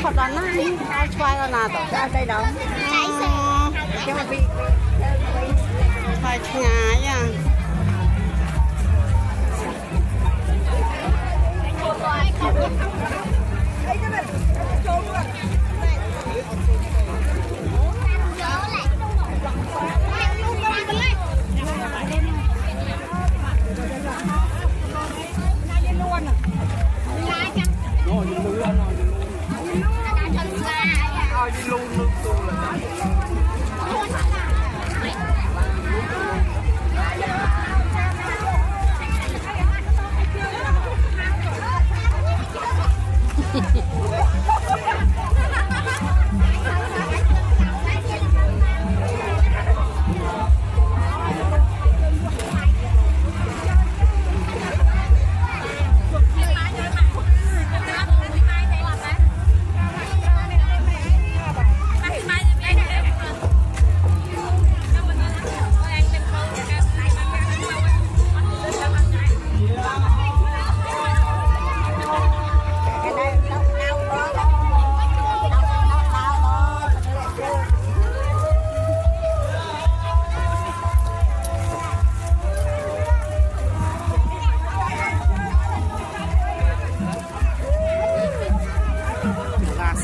Phật đó này ao choai đó là tổ ra đây đó cái mà bị phải ngái à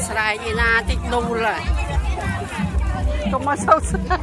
Sài gì na tích đu lại không có sâu sắc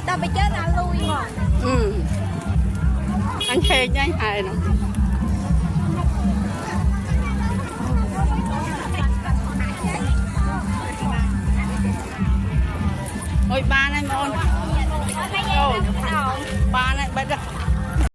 đâu bị chết ra lui mà anh khen cho anh hài nè ôi ba này ôn ba này bây giờ